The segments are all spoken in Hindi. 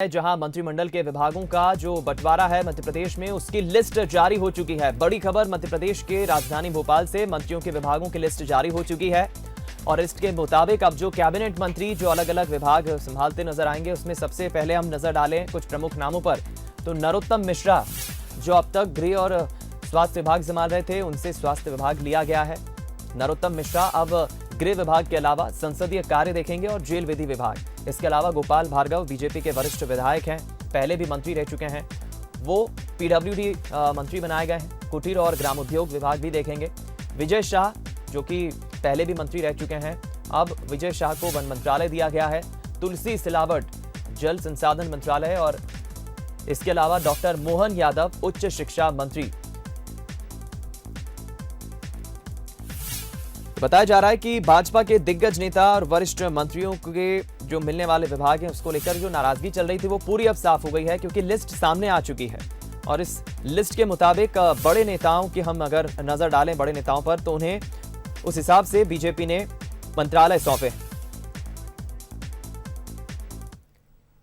जहां मंत्रिमंडल के विभागों का जो बंटवारा है मध्य प्रदेश में, उसकी लिस्ट जारी हो चुकी है। बड़ी खबर मध्य प्रदेश के राजधानी भोपाल से मंत्रियों के विभागों की लिस्ट जारी हो चुकी है और इसके मुताबिक अब जो कैबिनेट मंत्री जो अलग अलग विभाग संभालते नजर आएंगे, उसमें सबसे पहले हम नजर डालें कुछ प्रमुख नामों पर। तो नरोत्तम मिश्रा जो अब तक गृह और स्वास्थ्य विभाग संभाल रहे थे, उनसे स्वास्थ्य विभाग लिया गया है। नरोत्तम मिश्रा अब गृह विभाग के अलावा संसदीय कार्य देखेंगे और जेल विधि विभाग। इसके अलावा गोपाल भार्गव बीजेपी के वरिष्ठ विधायक हैं, पहले भी मंत्री रह चुके हैं, वो पीडब्ल्यूडी मंत्री बनाए गए हैं। कुटीर और ग्रामोद्योग विभाग भी देखेंगे। विजय शाह जो कि पहले भी मंत्री रह चुके हैं, अब विजय शाह को वन मंत्रालय दिया गया है। तुलसी सिलावट जल संसाधन मंत्रालय और इसके अलावा डॉक्टर मोहन यादव उच्च शिक्षा मंत्री। बताया जा रहा है कि भाजपा के दिग्गज नेता और वरिष्ठ मंत्रियों के जो मिलने वाले विभाग हैं, उसको लेकर जो नाराजगी चल रही थी वो पूरी अब साफ हो गई है, क्योंकि लिस्ट सामने आ चुकी है। और इस लिस्ट के मुताबिक बड़े नेताओं की हम अगर नजर डालें बड़े नेताओं पर, तो उन्हें उस हिसाब से बीजेपी ने मंत्रालय सौंपे।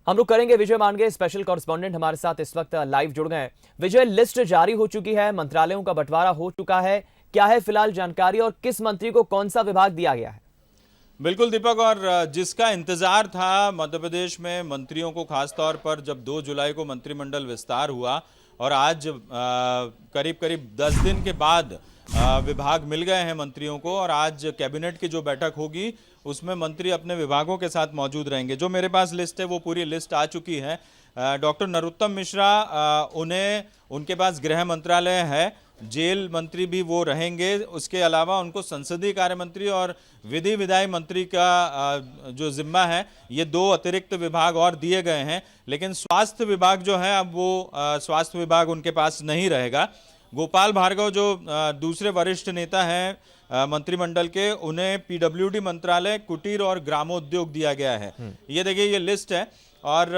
हम लोग करेंगे विजय मानगे, स्पेशल कॉरेस्पॉन्डेंट हमारे साथ इस वक्त लाइव जुड़ गए हैं। विजय, लिस्ट जारी हो चुकी है, मंत्रालयों का बंटवारा हो चुका है, क्या है फिलहाल जानकारी और किस मंत्री को कौन सा विभाग दिया गया है? बिल्कुल दीपक, और जिसका इंतजार था मध्य प्रदेश में मंत्रियों को, खासतौर पर जब 2 जुलाई को मंत्रिमंडल विस्तार हुआ और आज करीब करीब 10 दिन के बाद विभाग मिल गए हैं मंत्रियों को, और आज कैबिनेट की जो बैठक होगी उसमें मंत्री अपने विभागों के साथ मौजूद रहेंगे। जो मेरे पास लिस्ट है वो पूरी लिस्ट आ चुकी है। डॉक्टर नरोत्तम मिश्रा, उनके पास गृह मंत्रालय है, जेल मंत्री भी वो रहेंगे। उसके अलावा उनको संसदीय कार्य मंत्री और विधि विधायी मंत्री का जो जिम्मा है, ये 2 अतिरिक्त विभाग और दिए गए हैं। लेकिन स्वास्थ्य विभाग जो है, अब वो स्वास्थ्य विभाग उनके पास नहीं रहेगा। गोपाल भार्गव जो दूसरे वरिष्ठ नेता हैं मंत्रिमंडल के, उन्हें पीडब्ल्यूडी मंत्रालय, कुटीर और ग्रामोद्योग दिया गया है। ये देखिए, ये लिस्ट है। और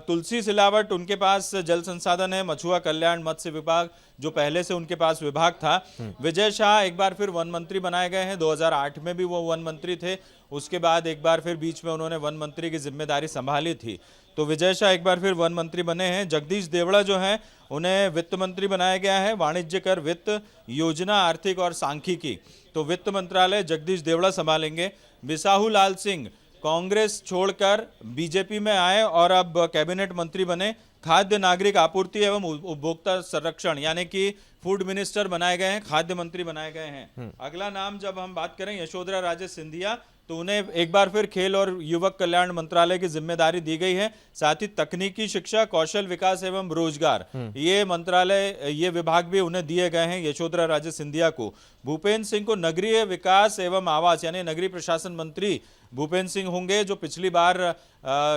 तुलसी सिलावट, उनके पास जल संसाधन है, मछुआ कल्याण, मत्स्य विभाग जो पहले से उनके पास विभाग था। विजय शाह एक बार फिर वन मंत्री बनाए गए हैं, 2008 में भी वो वन मंत्री थे, उसके बाद एक बार फिर बीच में उन्होंने वन मंत्री की जिम्मेदारी संभाली थी, तो विजय शाह एक बार फिर वन मंत्री बने हैं। जगदीश देवड़ा जो हैं, उन्हें वित्त मंत्री बनाया गया है, वाणिज्य कर, वित्त, योजना, आर्थिक और सांख्यिकी, तो वित्त मंत्रालय जगदीश देवड़ा संभालेंगे। बिसाहू लाल सिंह कांग्रेस छोड़कर बीजेपी में आए और अब कैबिनेट मंत्री बने। खाद्य नागरिक आपूर्ति एवं उपभोक्ता संरक्षण यानी कि फूड मिनिस्टर बनाए गए हैं, खाद्य मंत्री बनाए गए हैं। अगला नाम जब हम बात करें यशोधरा राजे सिंधिया, तो उन्हें एक बार फिर खेल और युवक कल्याण मंत्रालय की जिम्मेदारी दी गई है। साथ ही तकनीकी शिक्षा, कौशल विकास एवं रोजगार, ये मंत्रालय, ये विभाग भी उन्हें दिए गए हैं यशोधरा राजे सिंधिया को। भूपेंद्र सिंह को नगरीय विकास एवं आवास यानी नगरीय प्रशासन मंत्री भूपेंद्र सिंह होंगे, जो पिछली बार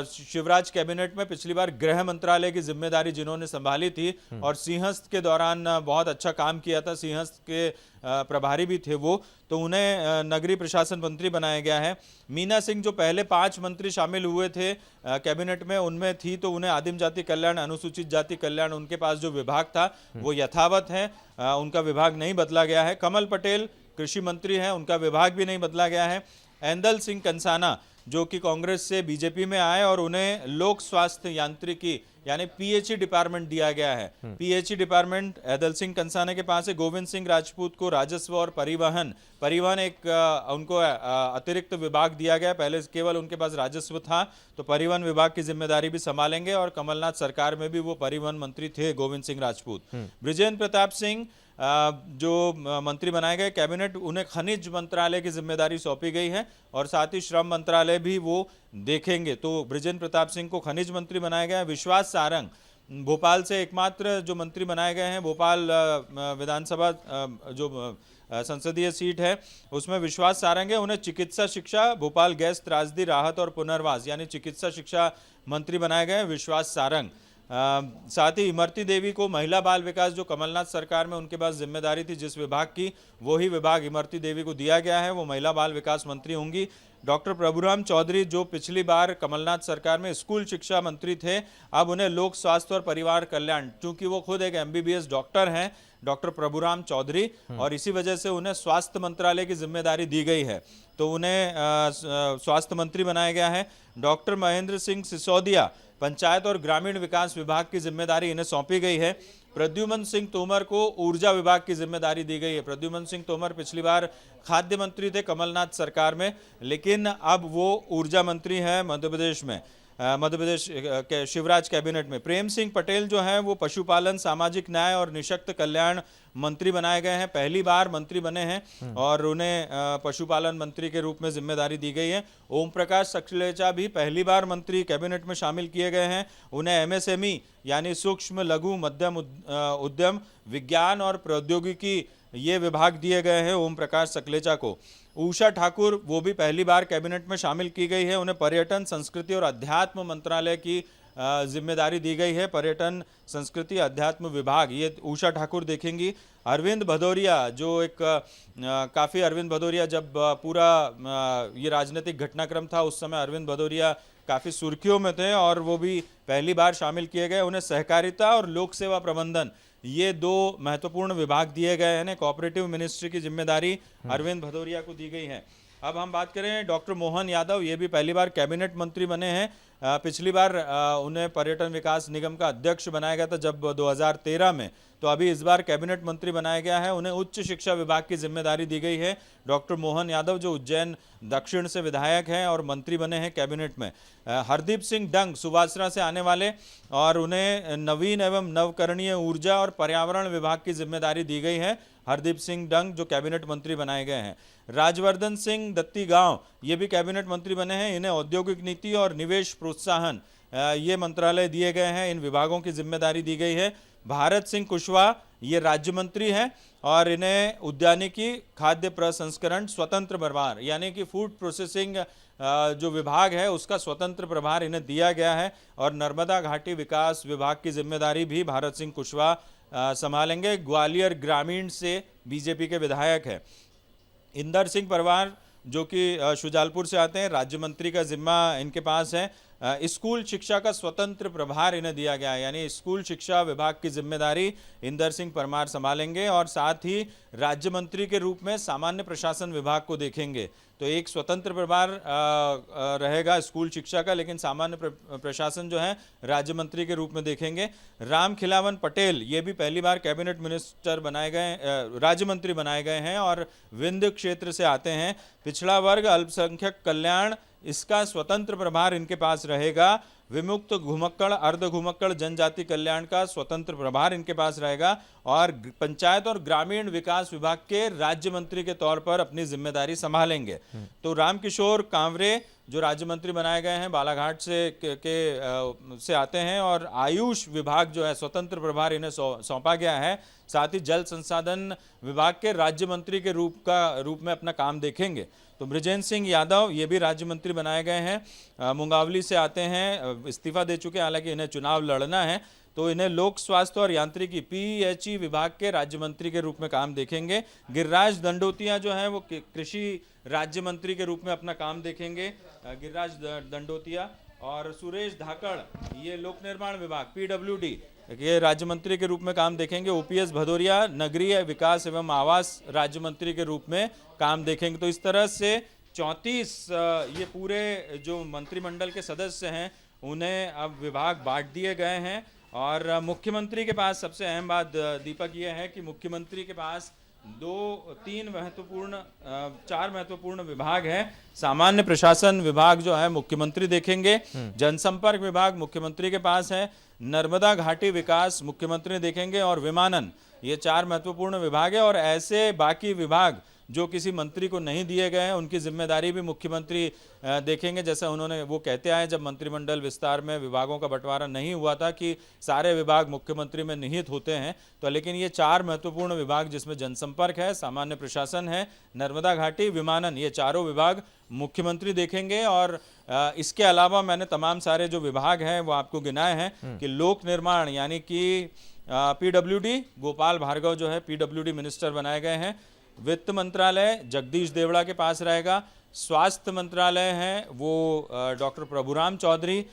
शिवराज कैबिनेट में पिछली बार गृह मंत्रालय की जिम्मेदारी जिन्होंने संभाली थी और सिंहस्थ के दौरान बहुत अच्छा काम किया था, सिंहस्थ के प्रभारी भी थे वो, तो उन्हें नगरीय प्रशासन मंत्री बनाया गया है। मीना सिंह जो पहले 5 मंत्री शामिल हुए थे कैबिनेट में, उनमें थी, तो उन्हें आदिम जाति कल्याण, अनुसूचित जाति कल्याण, उनके पास जो विभाग था वो यथावत है, उनका विभाग नहीं बदला गया है। कमल पटेल कृषि मंत्री हैं, उनका विभाग भी नहीं बदला गया है। ऐंदल सिंह कंसाना जो कि कांग्रेस से बीजेपी में आए और उन्हें लोक स्वास्थ्य यांत्रिकी यानी पीएचई डिपार्टमेंट दिया गया है। पीएचई डिपार्टमेंट ऐदल सिंह कंसाना के पास है। गोविंद सिंह राजपूत को राजस्व और परिवहन एक उनको अतिरिक्त विभाग दिया गया, पहले केवल उनके पास राजस्व था, तो परिवहन विभाग की जिम्मेदारी भी संभालेंगे और कमलनाथ सरकार में भी वो परिवहन मंत्री थे गोविंद सिंह राजपूत। बृजेंद्र प्रताप सिंह जो मंत्री बनाए गए कैबिनेट, उन्हें खनिज मंत्रालय की जिम्मेदारी सौंपी गई है और साथ ही श्रम मंत्रालय भी वो देखेंगे, तो बृजेंद्र प्रताप सिंह को खनिज मंत्री बनाया गया है। विश्वास सारंग भोपाल से एकमात्र जो मंत्री बनाए गए हैं, भोपाल विधानसभा जो संसदीय सीट है उसमें विश्वास सारंग है, उन्हें चिकित्सा शिक्षा, भोपाल गैस त्रासदी राहत और पुनर्वास यानी चिकित्सा शिक्षा मंत्री बनाए गए हैं विश्वास सारंग। साथ ही इमरती देवी को महिला बाल विकास, जो कमलनाथ सरकार में उनके पास जिम्मेदारी थी जिस विभाग की, वही विभाग इमरती देवी को दिया गया है, वो महिला बाल विकास मंत्री होंगी। डॉक्टर प्रभुराम चौधरी जो पिछली बार कमलनाथ सरकार में स्कूल शिक्षा मंत्री थे, अब उन्हें लोक स्वास्थ्य और परिवार कल्याण, क्योंकि वो खुद एक एमबीबीएस डॉक्टर हैं डॉक्टर प्रभुराम चौधरी, और इसी वजह से उन्हें स्वास्थ्य मंत्रालय की जिम्मेदारी दी गई है, तो उन्हें स्वास्थ्य मंत्री बनाया गया है। डॉक्टर महेंद्र सिंह सिसोदिया पंचायत और ग्रामीण विकास विभाग की जिम्मेदारी इन्हें सौंपी गई है। प्रद्युम्न सिंह तोमर को ऊर्जा विभाग की जिम्मेदारी दी गई है। प्रद्युम्न सिंह तोमर पिछली बार खाद्य मंत्री थे कमलनाथ सरकार में, लेकिन अब वो ऊर्जा मंत्री हैं मध्य प्रदेश में, मध्य प्रदेश के शिवराज कैबिनेट में। प्रेम सिंह पटेल जो हैं वो पशुपालन, सामाजिक न्याय और निःशक्त कल्याण मंत्री बनाए गए हैं, पहली बार मंत्री बने हैं और उन्हें पशुपालन मंत्री के रूप में जिम्मेदारी दी गई है। ओम प्रकाश सखलेचा भी पहली बार मंत्री कैबिनेट में शामिल किए गए हैं। उन्हें एमएसएमई यानी सूक्ष्म लघु मध्यम उद्यम, विज्ञान और प्रौद्योगिकी ये विभाग दिए गए हैं ओम प्रकाश सखलेचा को। उषा ठाकुर वो भी पहली बार कैबिनेट में शामिल की गई है, उन्हें पर्यटन, संस्कृति और अध्यात्म मंत्रालय की जिम्मेदारी दी गई है। पर्यटन, संस्कृति, अध्यात्म विभाग ये उषा ठाकुर देखेंगी। अरविंद भदौरिया जो एक काफ़ी अरविंद भदौरिया जब पूरा ये राजनीतिक घटनाक्रम था उस समय अरविंद भदौरिया काफ़ी सुर्खियों में थे और वो भी पहली बार शामिल किए गए। उन्हें सहकारिता और लोक सेवा प्रबंधन ये दो महत्वपूर्ण विभाग दिए गए हैं। कोऑपरेटिव मिनिस्ट्री की जिम्मेदारी अरविंद भदौरिया को दी गई है। अब हम बात करें डॉक्टर मोहन यादव, ये भी पहली बार कैबिनेट मंत्री बने हैं। पिछली बार उन्हें पर्यटन विकास निगम का अध्यक्ष बनाया गया था जब 2013 में, तो अभी इस बार कैबिनेट मंत्री बनाया गया है। उन्हें उच्च शिक्षा विभाग की जिम्मेदारी दी गई है। डॉक्टर मोहन यादव जो उज्जैन दक्षिण से विधायक हैं और मंत्री बने हैं कैबिनेट में। हरदीप सिंह डंग सुवासरा से आने वाले और उन्हें नवीन एवं नवकरणीय ऊर्जा और पर्यावरण विभाग की जिम्मेदारी दी गई है। हरदीप सिंह डंग जो कैबिनेट मंत्री बनाए गए हैं। राजवर्धन सिंह दत्तीगांव ये भी कैबिनेट मंत्री बने हैं। इन्हें औद्योगिक नीति और निवेश प्रोत्साहन ये मंत्रालय दिए गए हैं, इन विभागों की जिम्मेदारी दी गई है। भारत सिंह कुशवाहा ये राज्य मंत्री हैं और इन्हें उद्यानिकी, खाद्य प्रसंस्करण, स्वतंत्र प्रभार यानी कि फूड प्रोसेसिंग जो विभाग है उसका स्वतंत्र प्रभार इन्हें दिया गया है। और नर्मदा घाटी विकास विभाग की जिम्मेदारी भी भारत सिंह कुशवाहा संभालेंगे। ग्वालियर ग्रामीण से बीजेपी के विधायक है। इंदर सिंह परमार जो कि शुजालपुर से आते हैं, राज्य मंत्री का जिम्मा इनके पास है। स्कूल शिक्षा का स्वतंत्र प्रभार इन्हें दिया गया है, यानी स्कूल शिक्षा विभाग की जिम्मेदारी इंदर सिंह परमार संभालेंगे और साथ ही राज्य मंत्री के रूप में सामान्य प्रशासन विभाग को देखेंगे। तो एक स्वतंत्र प्रभार रहेगा स्कूल शिक्षा का, लेकिन सामान्य प्रशासन जो है राज्य मंत्री के रूप में देखेंगे। राम खिलावन पटेल ये भी पहली बार कैबिनेट मिनिस्टर बनाए गए, राज्य मंत्री बनाए गए हैं और विंध्य क्षेत्र से आते हैं। पिछड़ा वर्ग, अल्पसंख्यक कल्याण इसका स्वतंत्र प्रभार इनके पास रहेगा। विमुक्त घुमक्कड़, अर्ध घुमक्कड़ जनजाति कल्याण का स्वतंत्र प्रभार इनके पास रहेगा और पंचायत और ग्रामीण विकास विभाग के राज्य मंत्री के तौर पर अपनी जिम्मेदारी संभालेंगे। तो रामकिशोर कांवरे जो राज्य मंत्री बनाए गए हैं बालाघाट से आते हैं और आयुष विभाग जो है स्वतंत्र प्रभार इन्हें सौंपा गया है। साथ ही जल संसाधन विभाग के राज्य मंत्री के रूप में अपना काम देखेंगे। तो बृजेंद्र सिंह यादव ये भी राज्य मंत्री बनाए गए हैं, मुंगावली से आते हैं, इस्तीफा दे चुके हैं, हालांकि इन्हें चुनाव लड़ना है। तो इन्हें लोक स्वास्थ्य और यांत्रिकी पीएचई विभाग के राज्य मंत्री के रूप में काम देखेंगे। गिरिराज दंडोतिया जो है वो कृषि राज्य मंत्री के रूप में अपना काम देखेंगे, गिरिराज दंडोतिया। और सुरेश धाकड़ ये लोक निर्माण विभाग पीडब्ल्यूडी ये राज्य मंत्री के रूप में काम देखेंगे। ओपीएस भदौरिया नगरीय विकास एवं आवास राज्य मंत्री के रूप में काम देखेंगे। तो इस तरह से 34 ये पूरे जो मंत्रिमंडल के सदस्य हैं उन्हें अब विभाग बांट दिए गए हैं। और मुख्यमंत्री के पास सबसे अहम बात दीपक ये है कि मुख्यमंत्री के पास 4 महत्वपूर्ण विभाग है। सामान्य प्रशासन विभाग जो है मुख्यमंत्री देखेंगे। जनसंपर्क विभाग मुख्यमंत्री के पास है। नर्मदा घाटी विकास मुख्यमंत्री देखेंगे और विमानन ये 4 महत्वपूर्ण विभाग है। और ऐसे बाकी विभाग जो किसी मंत्री को नहीं दिए गए हैं उनकी जिम्मेदारी भी मुख्यमंत्री देखेंगे। जैसे उन्होंने वो कहते आए जब मंत्रिमंडल विस्तार में विभागों का बंटवारा नहीं हुआ था कि सारे विभाग मुख्यमंत्री में निहित होते हैं। तो लेकिन ये 4 महत्वपूर्ण विभाग जिसमें जनसंपर्क है, सामान्य प्रशासन है, नर्मदा घाटी, विमानन ये चारों विभाग मुख्यमंत्री देखेंगे। और इसके अलावा मैंने तमाम सारे जो विभाग हैं वो आपको गिनाए हैं कि लोक निर्माण यानी कि पीडब्ल्यूडी गोपाल भार्गव जो है पीडब्ल्यूडी मिनिस्टर बनाए गए हैं। वित्त मंत्रालय जगदीश देवड़ा के पास रहेगा। स्वास्थ्य मंत्रालय है वो डॉक्टर प्रभुराम चौधरी।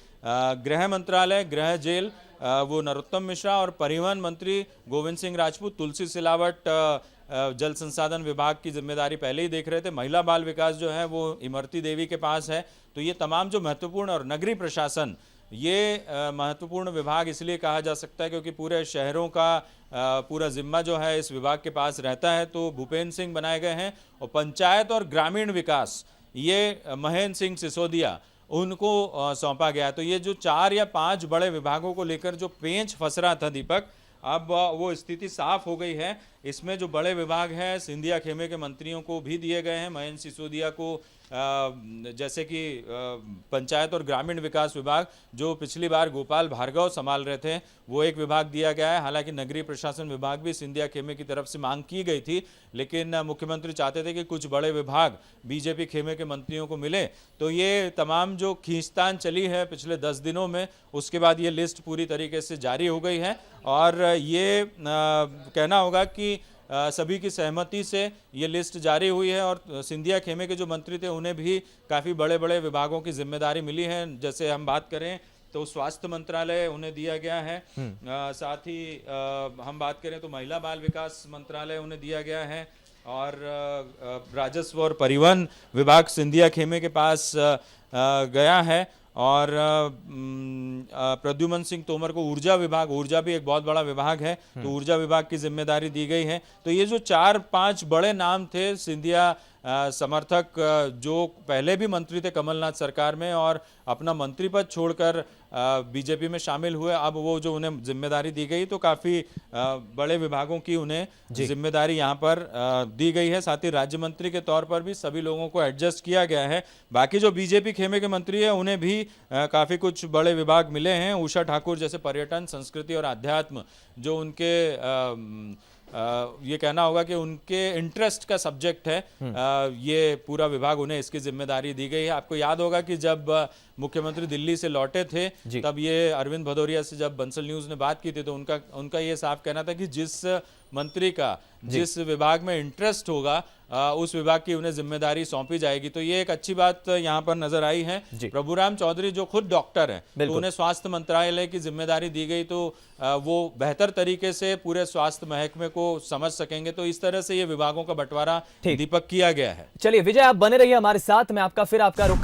गृह मंत्रालय गृह जेल वो नरोत्तम मिश्रा। और परिवहन मंत्री गोविंद सिंह राजपूत। तुलसी सिलावट जल संसाधन विभाग की जिम्मेदारी पहले ही देख रहे थे। महिला बाल विकास जो है वो इमरती देवी के पास है। तो ये तमाम जो महत्वपूर्ण और नगरीय प्रशासन ये महत्वपूर्ण विभाग इसलिए कहा जा सकता है क्योंकि पूरे शहरों का पूरा जिम्मा जो है इस विभाग के पास रहता है। तो भूपेंद्र सिंह बनाए गए हैं और पंचायत और ग्रामीण विकास ये महेंद्र सिंह सिसोदिया उनको सौंपा गया। तो ये जो 4 या 5 बड़े विभागों को लेकर जो पेंच फंस रहा था दीपक, अब वो स्थिति साफ हो गई है। इसमें जो बड़े विभाग हैं सिंधिया खेमे के मंत्रियों को भी दिए गए हैं। महेंद्र सिसोदिया को जैसे कि पंचायत और ग्रामीण विकास विभाग जो पिछली बार गोपाल भार्गव संभाल रहे थे वो एक विभाग दिया गया है। हालांकि नगरीय प्रशासन विभाग भी सिंधिया खेमे की तरफ से मांग की गई थी, लेकिन मुख्यमंत्री चाहते थे कि कुछ बड़े विभाग बीजेपी खेमे के मंत्रियों को मिले। तो ये तमाम जो खींचतान चली है पिछले 10 दिनों में, उसके बाद ये लिस्ट पूरी तरीके से जारी हो गई है और ये कहना होगा कि सभी की सहमति से ये लिस्ट जारी हुई है। और सिंधिया खेमे के जो मंत्री थे उन्हें भी काफ़ी बड़े बड़े विभागों की जिम्मेदारी मिली है। जैसे हम बात करें तो स्वास्थ्य मंत्रालय उन्हें दिया गया है, साथ ही हम बात करें तो महिला बाल विकास मंत्रालय उन्हें दिया गया है और राजस्व और परिवहन विभाग सिंधिया खेमे के पास गया है। और प्रद्युमन सिंह तोमर को ऊर्जा विभाग, ऊर्जा भी एक बहुत बड़ा विभाग है, तो ऊर्जा विभाग की जिम्मेदारी दी गई है। तो ये जो 4-5 बड़े नाम थे सिंधिया समर्थक जो पहले भी मंत्री थे कमलनाथ सरकार में और अपना मंत्री पद छोड़कर बीजेपी में शामिल हुए, अब वो जो उन्हें जिम्मेदारी दी गई तो काफ़ी बड़े विभागों की उन्हें जिम्मेदारी यहाँ पर दी गई है। साथ ही राज्य मंत्री के तौर पर भी सभी लोगों को एडजस्ट किया गया है। बाकी जो बीजेपी खेमे के मंत्री है उन्हें भी काफ़ी कुछ बड़े विभाग मिले हैं। उषा ठाकुर जैसे पर्यटन, संस्कृति और अध्यात्म जो उनके ये कहना होगा कि उनके इंटरेस्ट का सब्जेक्ट है, ये पूरा विभाग उन्हें इसकी जिम्मेदारी दी गई है। आपको याद होगा कि जब मुख्यमंत्री दिल्ली से लौटे थे तब ये अरविंद भदौरिया से जब बंसल न्यूज ने बात की थी तो उनका ये साफ कहना था कि जिस मंत्री का जिस विभाग में इंटरेस्ट होगा उस विभाग की उन्हें जिम्मेदारी सौंपी जाएगी। तो ये एक अच्छी बात यहाँ पर नजर आई है। प्रभुराम चौधरी जो खुद डॉक्टर हैं तो उन्हें स्वास्थ्य मंत्रालय की जिम्मेदारी दी गई, तो वो बेहतर तरीके से पूरे स्वास्थ्य महकमे को समझ सकेंगे। तो इस तरह से ये विभागों का बंटवारा दीपक किया गया है। चलिए विजय, आप बने रहिए हमारे साथ, मैं आपका रुख